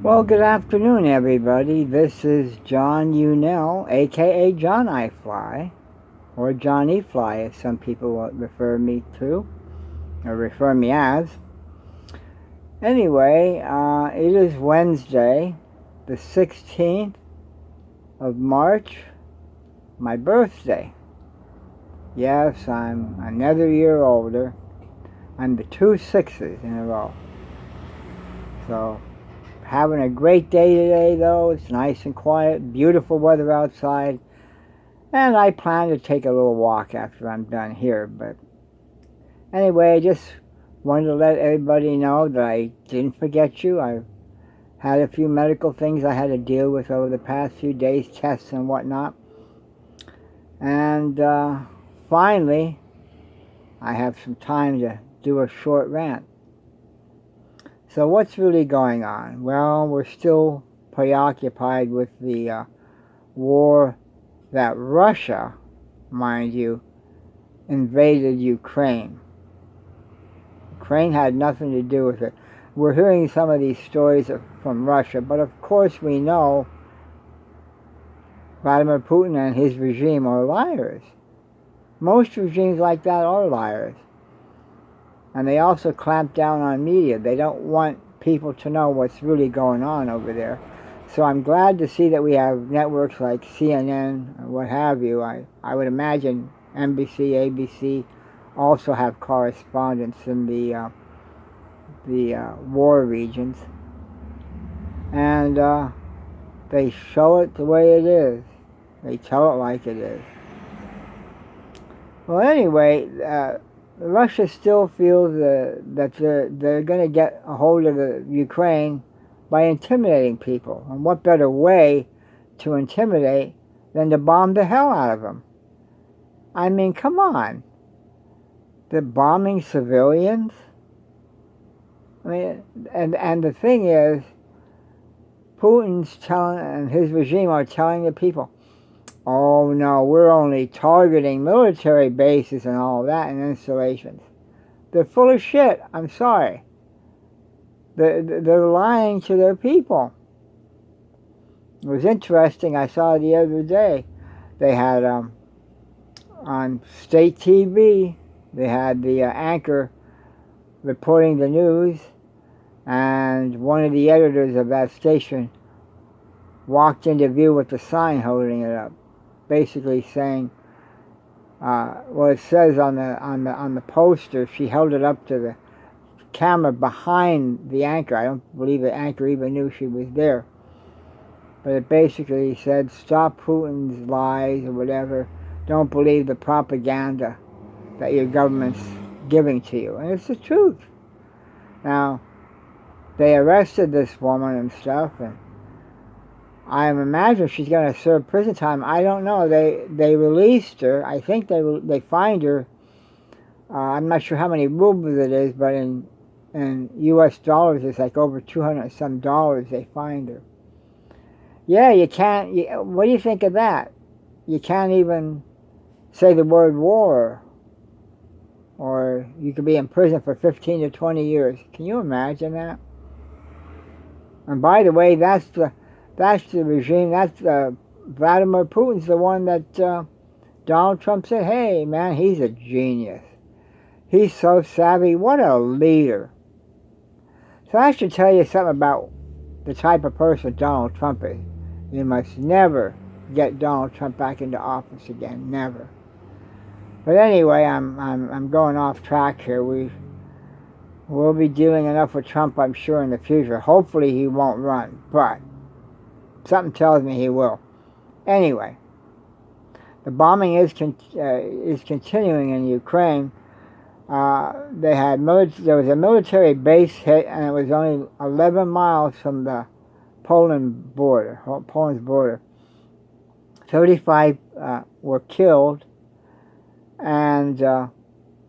Well, good afternoon, everybody. This is John Unell, aka John I Fly, or Johnny Fly, as some people will refer me to, or refer me as. Anyway, it is Wednesday, the 16th of March, my birthday. Yes, I'm another year older. I'm the 2 6s in a row. So, having a great day today, though. It's nice and quiet, beautiful weather outside, and I plan to take a little walk after I'm done here. But anyway, I just wanted to let everybody know that I didn't forget you. I've had a few medical things I had to deal with over the past few days, tests and whatnot. And finally, I have some time to do a short rant. So what's really going on? Well, we're still preoccupied with the war that Russia, mind you, invaded Ukraine. Ukraine had nothing to do with it. We're hearing some of these stories from Russia, but of course we know Vladimir Putin and his regime are liars. Most regimes like that are liars. And they also clamp down on media. They don't want people to know what's really going on over there. So I'm glad to see that we have networks like CNN or what have you. I would imagine NBC, ABC also have correspondents in the war regions. And they show it the way it is. They tell it like it is. Well, anyway, Russia still feels that they're going to get a hold of the Ukraine by intimidating people. And what better way to intimidate than to bomb the hell out of them? I mean, come on. They're bombing civilians? I mean, and the thing is, Putin's telling, and his regime are telling the people, oh no, we're only targeting military bases and all that and installations. They're full of shit. I'm sorry. They're lying to their people. It was interesting. I saw the other day, they had on state TV, they had the anchor reporting the news, and one of the editors of that station walked into view with the sign holding it up, basically saying, well, it says on the poster. She held it up to the camera behind the anchor. I don't believe the anchor even knew she was there. But it basically said, stop Putin's lies or whatever. Don't believe the propaganda that your government's giving to you. And it's the truth. Now, they arrested this woman and stuff, and I imagine she's going to serve prison time. I don't know. They released her. I think they fined her. I'm not sure how many rubles it is, but in U.S. dollars, it's like over $200 and some they fined her. Yeah, you can't. What do you think of that? You can't even say the word war, or you could be in prison for 15 to 20 years. Can you imagine that? And by the way, that's the regime. That's Vladimir Putin's the one that Donald Trump said, hey, man, he's a genius. He's so savvy. What a leader. So I should tell you something about the type of person Donald Trump is. You must never get Donald Trump back into office again. Never. But anyway, I'm going off track here. We'll be dealing enough with Trump, I'm sure, in the future. Hopefully he won't run, but something tells me he will. Anyway, the bombing is continuing in Ukraine. There was a military base hit, and it was only 11 miles from the Poland's border. 35 were killed, and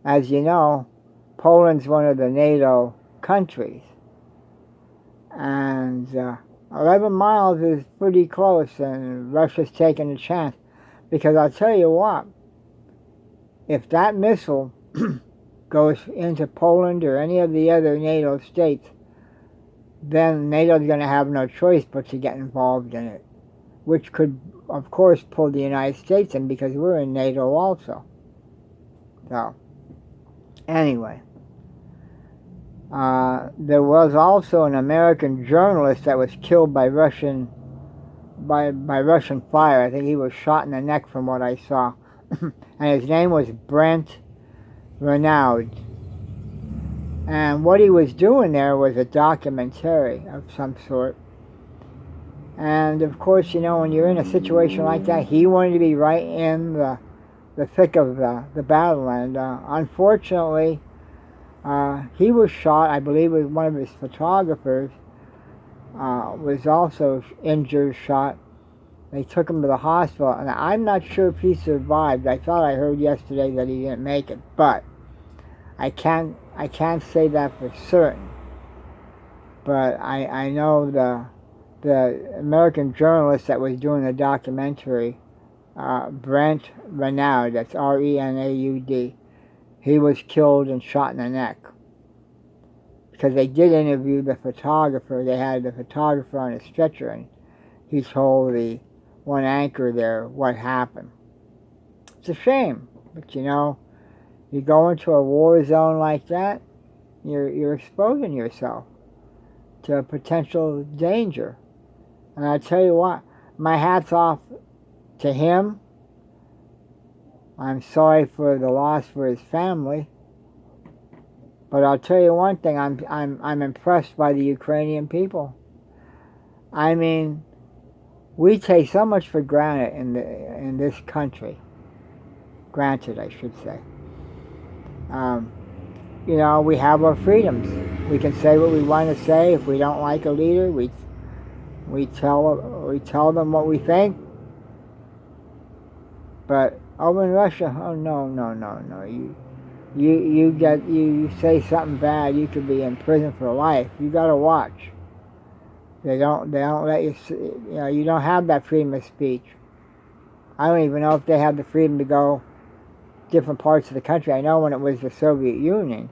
as you know, Poland's one of the NATO countries, and 11 miles is pretty close, and Russia's taking a chance, because I'll tell you what, if that missile goes into Poland or any of the other NATO states, then NATO's going to have no choice but to get involved in it, which could, of course, pull the United States in because we're in NATO also. So, anyway, there was also an American journalist that was killed by Russian fire. I think he was shot in the neck from what I saw. And his name was Brent Renaud. And what he was doing there was a documentary of some sort. And of course, you know, when you're in a situation like that, he wanted to be right in the thick of the battle. And unfortunately, he was shot. I believe it was one of his photographers was also injured, shot. They took him to the hospital, and I'm not sure if he survived. I thought I heard yesterday that he didn't make it, but I can't say that for certain. But I know the American journalist that was doing the documentary, Brent Renaud, that's Renaud, he was killed and shot in the neck. Because they did interview the photographer. They had the photographer on a stretcher, and he told the one anchor there what happened. It's a shame, but you know, you go into a war zone like that, you're exposing yourself to a potential danger. And I tell you what, my hat's off to him. I'm sorry for the loss for his family. But I'll tell you one thing, I'm impressed by the Ukrainian people. I mean, we take so much for granted in this country. Granted, I should say. You know, we have our freedoms. We can say what we want to say. If we don't like a leader, we tell them what we think. But over in Russia, oh no. You say something bad, you could be in prison for life. You got to watch. They don't let you. You know, you don't have that freedom of speech. I don't even know if they have the freedom to go different parts of the country. I know when it was the Soviet Union,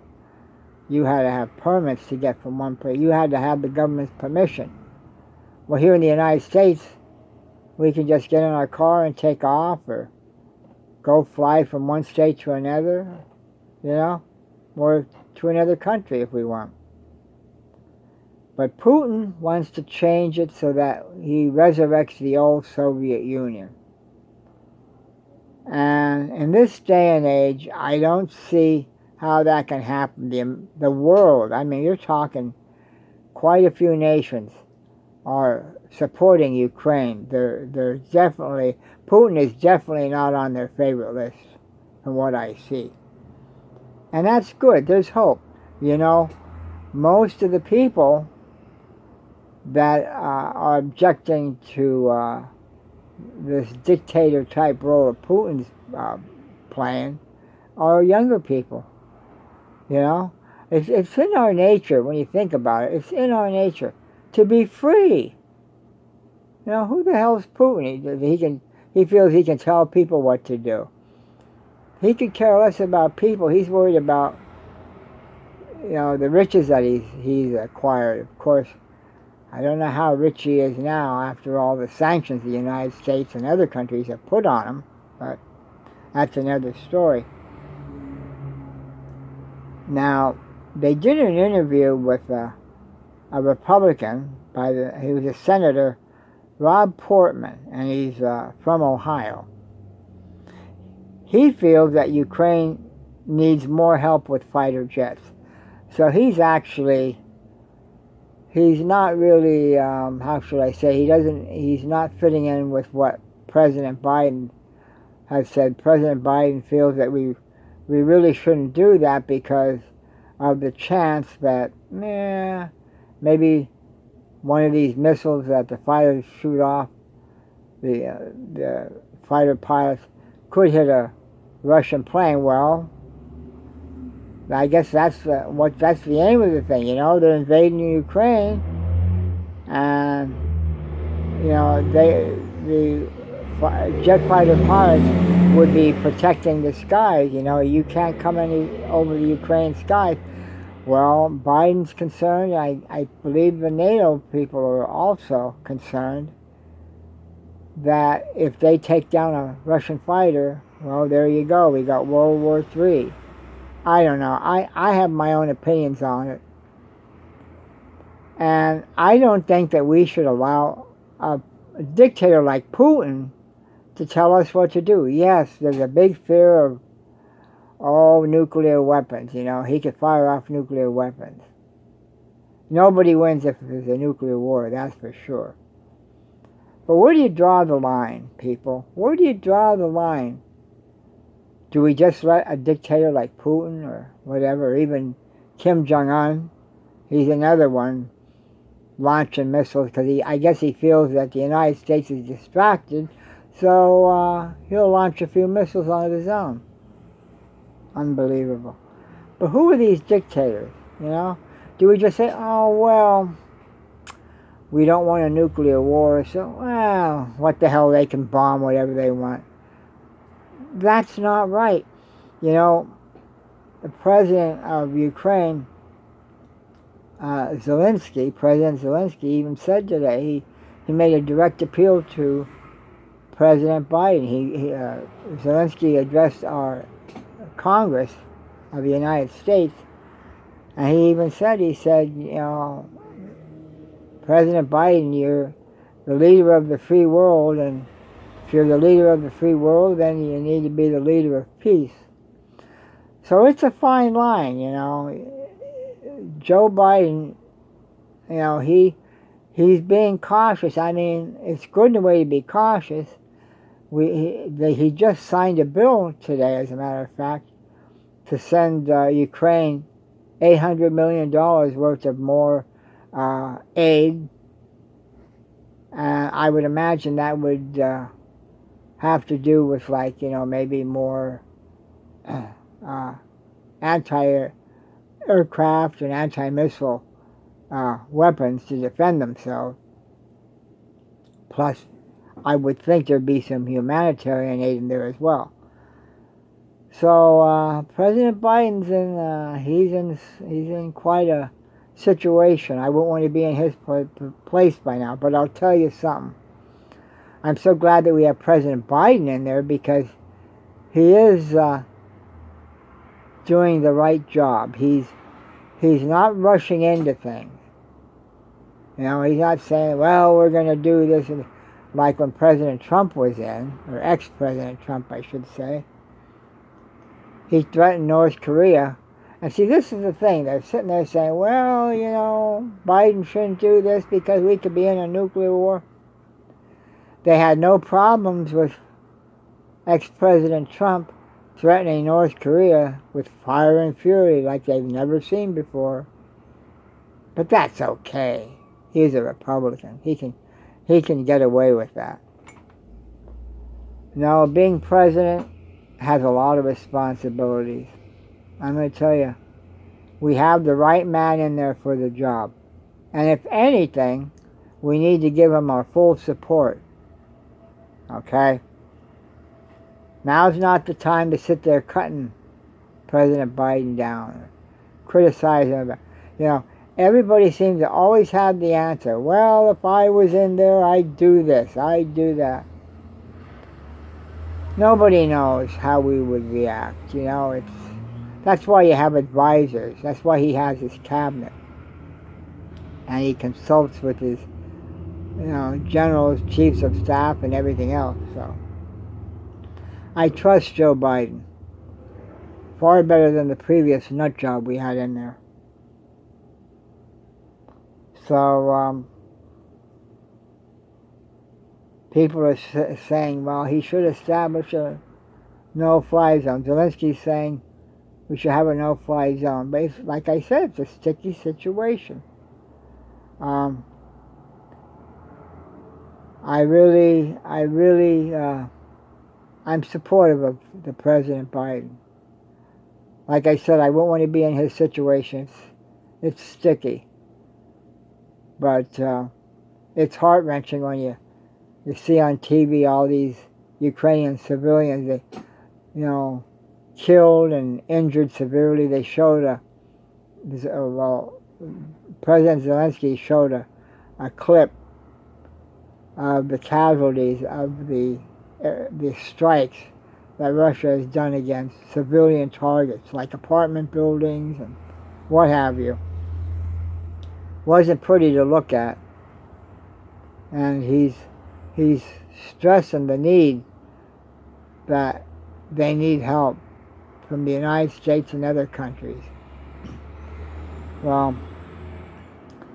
you had to have permits to get from one place. You had to have the government's permission. Well, here in the United States, we can just get in our car and take off, or go fly from one state to another, you know, or to another country if we want. But Putin wants to change it so that he resurrects the old Soviet Union. And in this day and age, I don't see how that can happen. The world, I mean, you're talking quite a few nations are supporting Ukraine. They're definitely, Putin is definitely not on their favorite list from what I see. And that's good. There's hope. You know, most of the people that are objecting to this dictator-type role of Putin's playing are younger people. You know, it's in our nature when you think about it. It's in our nature to be free. You know, who the hell is Putin? He feels he can tell people what to do. He could care less about people. He's worried about, you know, the riches that he's acquired. Of course, I don't know how rich he is now after all the sanctions the United States and other countries have put on him, but that's another story. Now, they did an interview with a Republican, he was a senator, Rob Portman, and he's from Ohio. He feels that Ukraine needs more help with fighter jets. So he's not really, how should I say, he's not fitting in with what President Biden has said. President Biden feels that we really shouldn't do that because of the chance that, maybe one of these missiles that the fighters shoot off, the fighter pilots, could hit a Russian plane. Well, I guess that's the aim of the thing. You know, they're invading Ukraine, and you know the jet fighter pilots would be protecting the skies. You know, you can't come over the Ukraine skies. Well, Biden's concerned. I believe the NATO people are also concerned that if they take down a Russian fighter, well, there you go. We got World War III. I don't know. I have my own opinions on it. And I don't think that we should allow a dictator like Putin to tell us what to do. Yes, there's a big fear of, nuclear weapons. You know, he could fire off nuclear weapons. Nobody wins if there's a nuclear war, that's for sure. But where do you draw the line, people? Where do you draw the line? Do we just let a dictator like Putin or whatever, or even Kim Jong-un, he's another one, launching missiles because I guess he feels that the United States is distracted, so he'll launch a few missiles on his own. Unbelievable. But who are these dictators, you know? Do we just say, oh, well, we don't want a nuclear war, so, well, what the hell, they can bomb whatever they want. That's not right. You know, the president of Ukraine, President Zelensky, even said today, he made a direct appeal to President Biden. Zelensky addressed our Congress of the United States, and he even said, you know, President Biden, you're the leader of the free world, and if you're the leader of the free world, then you need to be the leader of peace. So it's a fine line, you know. Joe Biden, you know, he's being cautious. I mean, it's good in a way to be cautious. He just signed a bill today, as a matter of fact, to send Ukraine $800 million worth of more aid. And I would imagine that would have to do with, like, you know, maybe more anti-aircraft and anti-missile weapons to defend themselves. Plus, I would think there'd be some humanitarian aid in there as well. So President Biden's he's in quite a situation. I wouldn't want to be in his place by now, but I'll tell you something. I'm so glad that we have President Biden in there, because he is doing the right job. He's not rushing into things. You know, he's not saying, well, we're going to do this, and like when President Trump was in, or ex-President Trump, I should say. He threatened North Korea. And see, this is the thing. They're sitting there saying, well, you know, Biden shouldn't do this because we could be in a nuclear war. They had no problems with ex-President Trump threatening North Korea with fire and fury like they've never seen before. But that's okay. He's a Republican. He can get away with that. No, being president has a lot of responsibilities. I'm going to tell you, we have the right man in there for the job. And if anything, we need to give him our full support. Okay? Now's not the time to sit there cutting President Biden down, or criticizing him. You know, everybody seems to always have the answer. Well, if I was in there, I'd do this, I'd do that. Nobody knows how we would react, you know. That's why you have advisors. That's why he has his cabinet. And he consults with his, you know, generals, chiefs of staff, and everything else. So I trust Joe Biden far better than the previous nut job we had in there. So people are saying, well, he should establish a no-fly zone. Zelensky's saying we should have a no-fly zone. But like I said, it's a sticky situation. I'm supportive of the President Biden. Like I said, I wouldn't want to be in his situation. It's sticky. But it's heart-wrenching when you see on TV all these Ukrainian civilians, they, you know, killed and injured severely. They showed well, President Zelensky showed a clip of the casualties of the strikes that Russia has done against civilian targets like apartment buildings and what have you. Wasn't pretty to look at, and he's stressing the need that they need help from the United States and other countries. Well,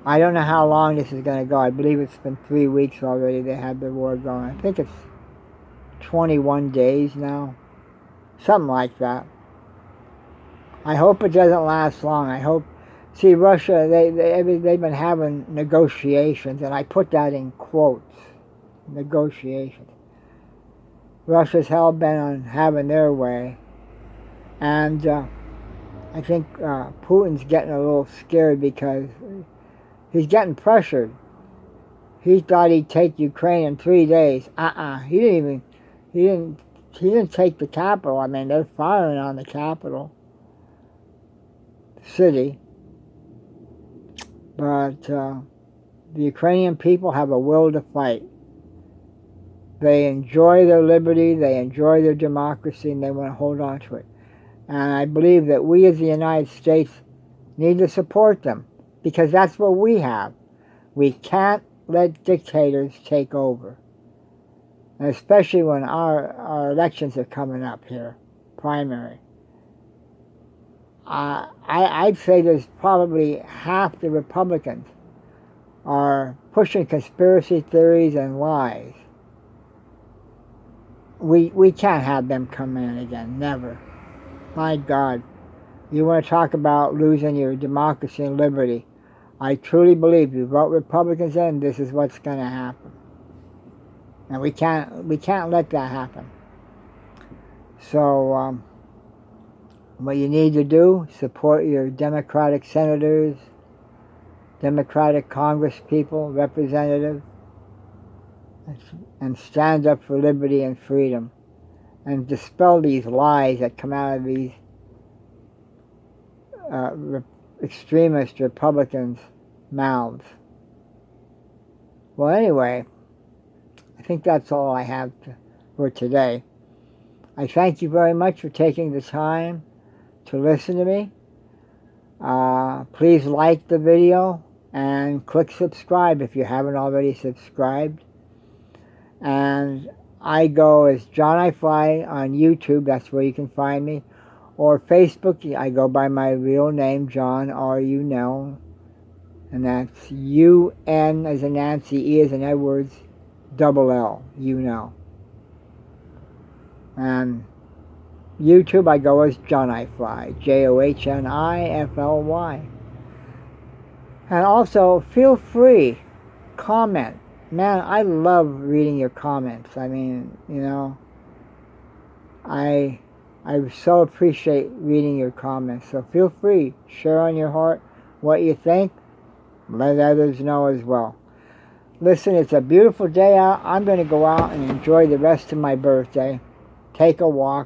I don't know how long this is going to go. I believe it's been 3 weeks already they had the war going. I think it's 21 days now. Something like that. I hope it doesn't last long. I hope... See, Russia, they've been having negotiations, and I put that in quotes. Negotiations. Russia's hell-bent on having their way. And I think Putin's getting a little scared because he's getting pressured. He thought he'd take Ukraine in 3 days. He didn't take the capital. I mean, they're firing on the capital city. But the Ukrainian people have a will to fight. They enjoy their liberty, they enjoy their democracy, and they want to hold on to it. And I believe that we as the United States need to support them, because that's what we have. We can't let dictators take over. And especially when our elections are coming up here, primary. I'd say there's probably half the Republicans are pushing conspiracy theories and lies. We can't have them come in again, never. My God, you want to talk about losing your democracy and liberty. I truly believe you vote Republicans in, this is what's going to happen. And we can't let that happen. So, what you need to do, support your Democratic senators, Democratic Congress people, representatives, and stand up for liberty and freedom, and dispel these lies that come out of these extremist Republicans' mouths. Well, anyway, I think that's all I have for today. I thank you very much for taking the time to listen to me. Please like the video and click subscribe if you haven't already subscribed. And I go as John I Fly on YouTube, that's where you can find me. Or Facebook, I go by my real name, John R. U. Nell. And that's U-N as in Nancy, E as in Edwards, double L, you know. And YouTube, I go as John I Fly, Johnifly. And also, feel free, comment. Man, I love reading your comments. I mean, you know, I so appreciate reading your comments. So feel free, share on your heart what you think. Let others know as well. Listen, it's a beautiful day out. I'm going to go out and enjoy the rest of my birthday. Take a walk.